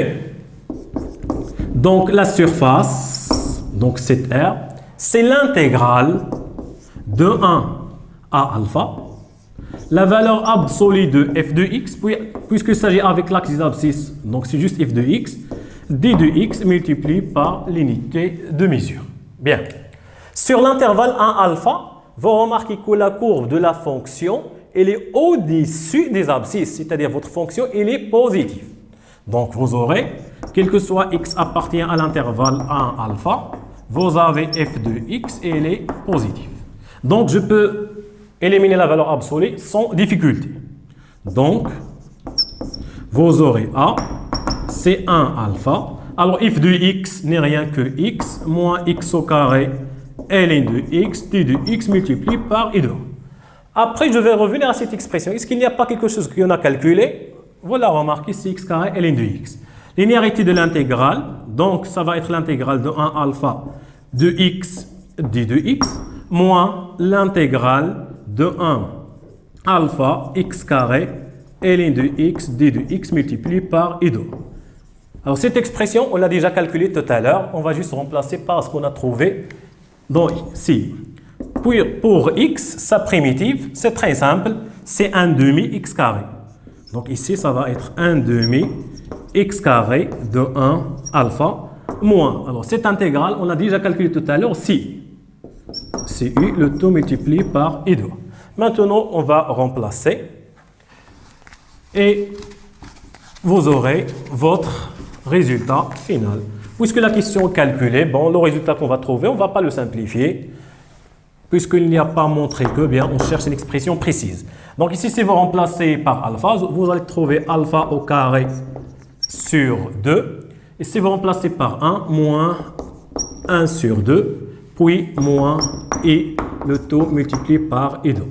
Donc, la surface, donc cette R, c'est l'intégrale de 1 à alpha. La valeur absolue de f de x, puisqu'il s'agit avec l'axe des abscisses, donc c'est juste f de x, d de x multiplié par l'unité de mesure. Bien. Sur l'intervalle 1 alpha, vous remarquez que la courbe de la fonction, elle est au-dessus des abscisses, c'est-à-dire votre fonction, elle est positive. Donc vous aurez, quel que soit x appartient à l'intervalle 1 alpha, vous avez f de x et elle est positive. Donc je peux éliminer la valeur absolue sans difficulté. Donc, vous aurez A, c'est 1 alpha. Alors, f de x n'est rien que x moins x au carré ln de x, t de x multiplié par i de 1. Après, je vais revenir à cette expression. Est-ce qu'il n'y a pas quelque chose qu'on a calculé? Voilà, remarquez, c'est x carré ln de x. Linéarité de l'intégrale, donc ça va être l'intégrale de 1 alpha de x d de x moins l'intégrale de 1 alpha x carré ln de x d de x multiplié par i de 1. Alors cette expression, on l'a déjà calculée tout à l'heure. On va juste remplacer par ce qu'on a trouvé dans ici. Pour x, sa primitive, c'est très simple. C'est 1 demi x carré. Donc ici, ça va être 1 demi x carré de 1 alpha moins. Alors cette intégrale, on l'a déjà calculé tout à l'heure. Si u, le tout multiplié par i de 1. Maintenant, on va remplacer et vous aurez votre résultat final. Puisque la question est calculée, bon, le résultat qu'on va trouver, on ne va pas le simplifier, puisqu'il n'y a pas montré que, bien, on cherche une expression précise. Donc ici, si vous remplacez par alpha, vous allez trouver alpha au carré sur 2. Et si vous remplacez par 1, moins 1 sur 2, puis moins i, le tout multiplié par i de 1.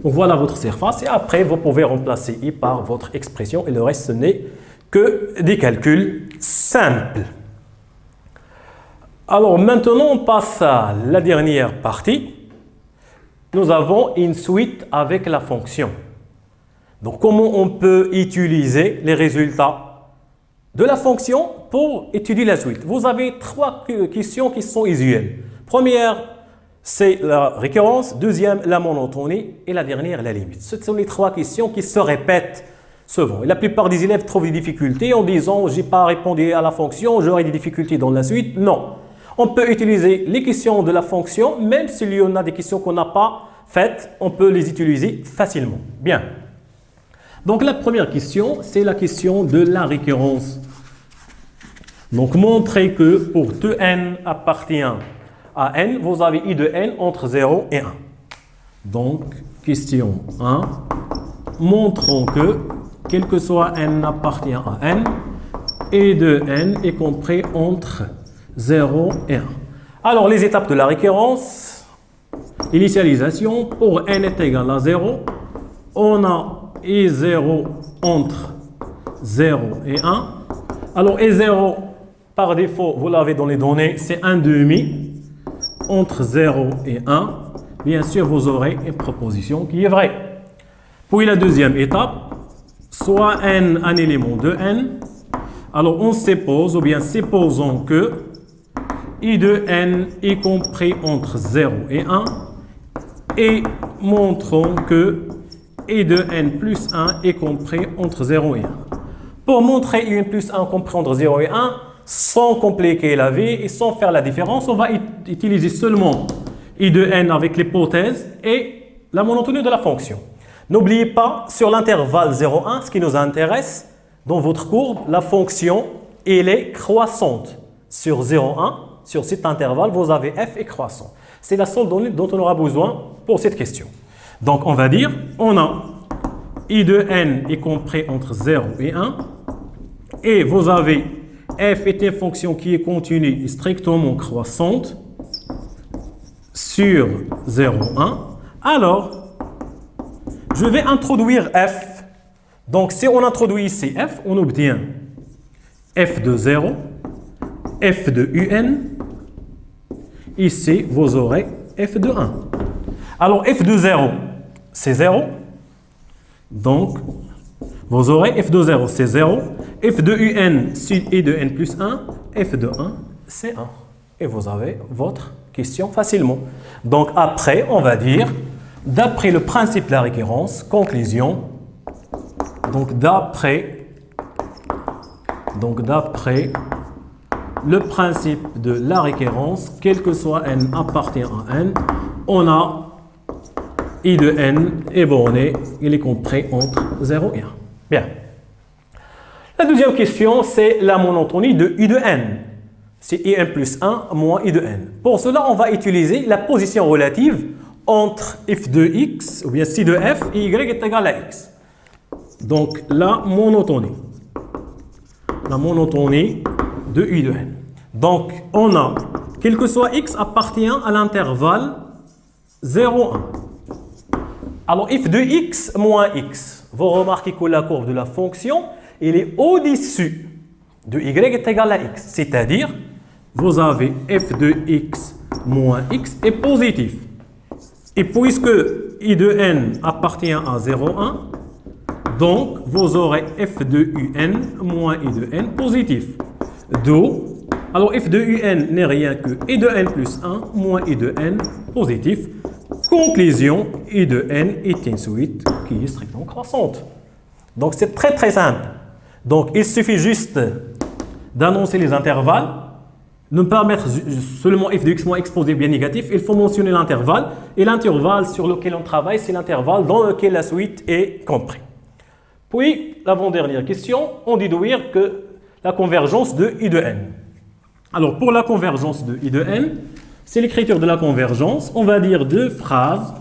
Donc voilà votre surface et après vous pouvez remplacer i par votre expression et le reste ce n'est que des calculs simples. Alors maintenant on passe à la dernière partie. Nous avons une suite avec la fonction. Donc comment on peut utiliser les résultats de la fonction pour étudier la suite? Vous avez trois questions qui sont usuelles. Première, c'est la récurrence. Deuxième, la monotonie. Et la dernière, la limite. Ce sont les trois questions qui se répètent souvent. Et la plupart des élèves trouvent des difficultés en disant « j'ai pas répondu à la fonction, j'aurai des difficultés dans la suite ». Non. On peut utiliser les questions de la fonction, même s'il y en a des questions qu'on n'a pas faites, on peut les utiliser facilement. Bien. Donc la première question, c'est la question de la récurrence. Donc montrer que pour tout n appartient à n, vous avez i de n entre 0 et 1. Donc, question 1. Montrons que, quel que soit n appartient à n, i de n est compris entre 0 et 1. Alors, les étapes de la récurrence. Initialisation, pour n est égal à 0, on a i0 entre 0 et 1. Alors, i0, par défaut, vous l'avez dans les données, c'est 1 demi. Entre 0 et 1, bien sûr, vous aurez une proposition qui est vraie. Puis la deuxième étape, soit n un élément de n. Alors on suppose, ou bien supposons que I de n est compris entre 0 et 1 et montrons que I de n plus 1 est compris entre 0 et 1. Pour montrer I de n plus 1 compris entre 0 et 1, sans compliquer la vie et sans faire la différence, on va utiliser seulement I de n avec l'hypothèse et la monotonie de la fonction. N'oubliez pas, sur l'intervalle 0,1, ce qui nous intéresse, dans votre courbe, la fonction, elle est croissante. Sur 0,1, sur cet intervalle, vous avez f est croissant. C'est la seule donnée dont on aura besoin pour cette question. Donc, on va dire, on a I de n est compris entre 0 et 1, et vous avez f est une fonction qui est continue et strictement croissante sur 0,1. Alors, je vais introduire f. Donc, si on introduit ici f, on obtient f de 0, f de un. Ici, vous aurez f de 1. Alors, f de 0, c'est 0. Donc, vous aurez f de 0, c'est 0. f de un, si I de n plus 1, f de 1, c'est 1. Et vous avez votre question facilement. Donc, après, on va dire, d'après le principe de la récurrence, conclusion, donc d'après le principe de la récurrence, quel que soit n appartient à n, on a I de n est borné, il est compris entre 0 et 1. Bien. La deuxième question, c'est la monotonie de I de n. C'est I n plus 1 moins I de n. Pour cela, on va utiliser la position relative entre f de x, ou bien si de f, et y est égal à x. Donc, la monotonie de I de n. Donc, on a, quel que soit x appartient à l'intervalle 0, 1. Alors, f de x moins x, vous remarquez que la courbe de la fonction, elle est au-dessus de y est égal à x. C'est-à-dire, vous avez f de x moins x est positif. Et puisque I de n appartient à 0,1, donc vous aurez f de un moins I de n positif. D'où, alors f de un n'est rien que I de n plus 1 moins I de n positif. Conclusion, I de n est une suite qui est strictement croissante. Donc c'est très très simple. Donc il suffit juste d'annoncer les intervalles, ne pas mettre seulement f de x moins x positif bien négatif, il faut mentionner l'intervalle. Et l'intervalle sur lequel on travaille, c'est l'intervalle dans lequel la suite est comprise. Puis, l'avant-dernière question, on déduire que la convergence de I de n. Alors, pour la convergence de I de n, c'est l'écriture de la convergence. On va dire deux phrases.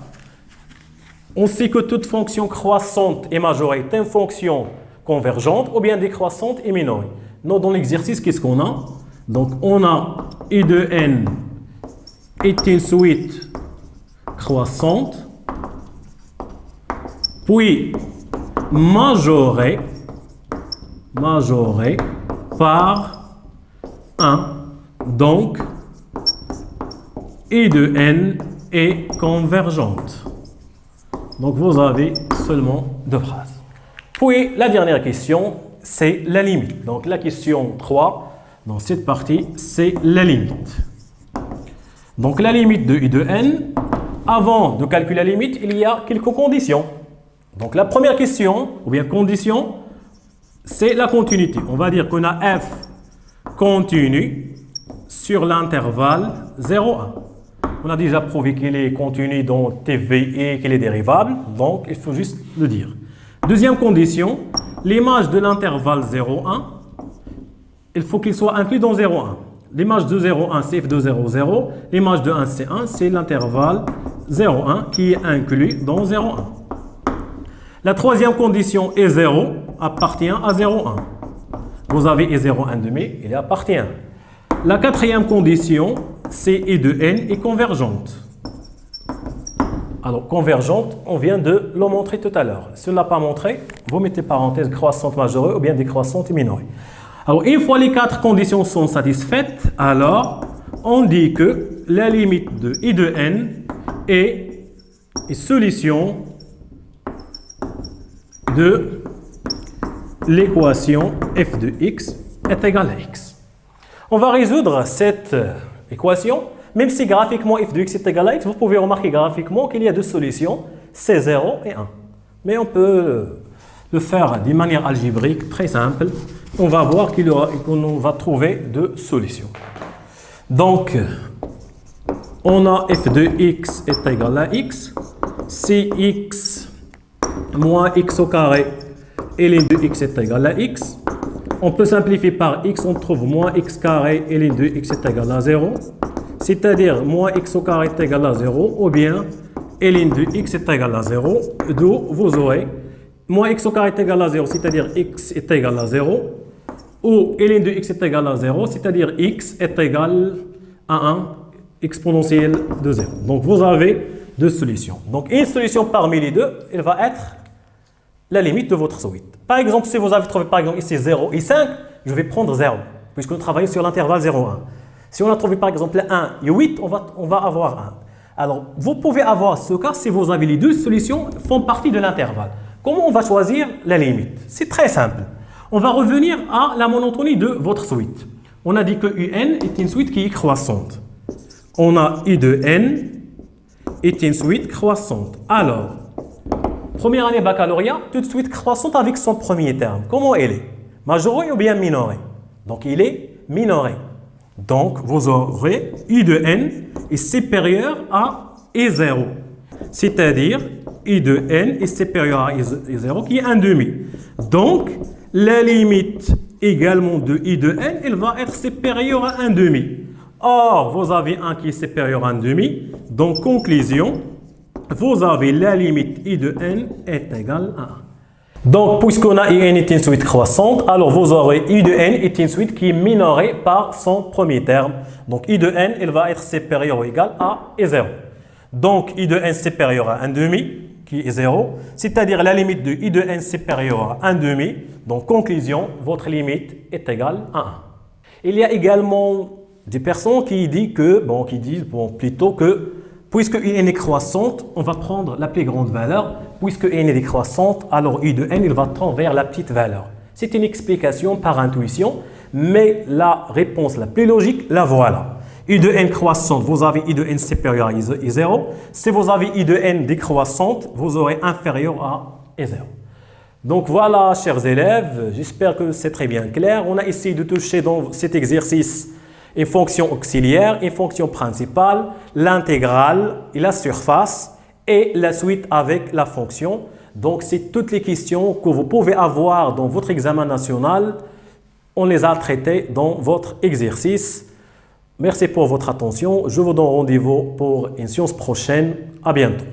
On sait que toute fonction croissante et majorée est une fonction convergente ou bien décroissante et minorée. Nous, dans l'exercice, qu'est-ce qu'on a? Donc, on a I de n est une suite croissante, puis majorée par 1. Donc, I de n est convergente. Donc, vous avez seulement deux phrases. Puis, la dernière question, c'est la limite. Donc, la question 3, dans cette partie, c'est la limite. Donc, la limite de I de n, avant de calculer la limite, il y a quelques conditions. Donc, la première question, ou bien condition, c'est la continuité. On va dire qu'on a f continu sur l'intervalle 0,1. On a déjà prouvé qu'il est continu dans TV et qu'il est dérivable, donc il faut juste le dire. Deuxième condition, l'image de l'intervalle 0,1, il faut qu'il soit inclus dans 0,1. L'image de 0,1, c'est f de 0,0. L'image de 1, c'est 1, c'est l'intervalle 0,1 qui est inclus dans 0,1. La troisième condition est 0, appartient à 0,1. Vous avez E0,1 demi, il appartient. La quatrième condition, c'est I de n est convergente. Alors, convergente, on vient de le montrer tout à l'heure. Si on ne l'a pas montré, vous mettez parenthèse croissante majorée ou bien décroissante et minorée. Alors, une fois les quatre conditions sont satisfaites, alors on dit que la limite de I de n est solution de l'équation f de x est égale à x. On va résoudre cette équation. Même si graphiquement f de x est égal à x, vous pouvez remarquer graphiquement qu'il y a deux solutions, c'est 0 et 1. Mais on peut le faire d'une manière algébrique, très simple. On va voir qu'on va trouver deux solutions. Donc, on a f de x est égal à x. Si x moins x au carré et ln de x est égal à x, on peut simplifier par x, on trouve moins x carré et ln de x est égal à 0. C'est-à-dire moins x au carré est égal à 0, ou bien ln de x est égal à 0, d'où vous aurez moins x au carré est égal à 0, c'est-à-dire x est égal à 0, ou ln de x est égal à 0, c'est-à-dire x est égal à 1 exponentielle de 0. Donc vous avez deux solutions. Donc une solution parmi les deux, elle va être la limite de votre suite. Par exemple, si vous avez trouvé par exemple ici 0 et 5, je vais prendre 0, puisque nous travaillons sur l'intervalle 0,1. Si on a trouvé par exemple 1 et 8, on va avoir 1. Alors, vous pouvez avoir ce cas si vous avez les deux solutions font partie de l'intervalle. Comment on va choisir la limite? C'est très simple. On va revenir à la monotonie de votre suite. On a dit que UN est une suite qui est croissante. On a I de N est une suite croissante. Alors, première année baccalauréat, tout de suite croissante avec son premier terme. Comment elle est? Majorée ou bien minorée? Donc, il est minoré. Donc, vous aurez I de N est supérieur à I0. C'est-à-dire, I de N est supérieur à I0 qui est 1,5. Donc, la limite également de I de N, elle va être supérieure à 1,5. Or, vous avez 1 qui est supérieur à 1,5. Donc, conclusion, vous avez la limite I de N est égale à 1. Donc, puisqu'on a IN est une suite croissante, alors vous aurez I de N est une suite qui est minorée par son premier terme. Donc, I de N, elle va être supérieure ou égale à I0. Donc, I de N supérieur à 1,5, qui est 0. C'est-à-dire la limite de I de N supérieure à 1,5. Donc, conclusion, votre limite est égale à 1. Il y a également des personnes qui disent plutôt que puisque IN est croissante, on va prendre la plus grande valeur. Puisque IN est décroissante, alors I de N, il va tendre vers la petite valeur. C'est une explication par intuition, mais la réponse la plus logique, la voilà. I de N croissante, vous avez I de N supérieur à I0. Si vous avez I de N décroissante, vous aurez inférieur à I0. Donc voilà, chers élèves, j'espère que c'est très bien clair. On a essayé de toucher dans cet exercice une fonction auxiliaire, une fonction principale, l'intégrale et la surface et la suite avec la fonction. Donc, c'est toutes les questions que vous pouvez avoir dans votre examen national. On les a traitées dans votre exercice. Merci pour votre attention. Je vous donne rendez-vous pour une séance prochaine. À bientôt.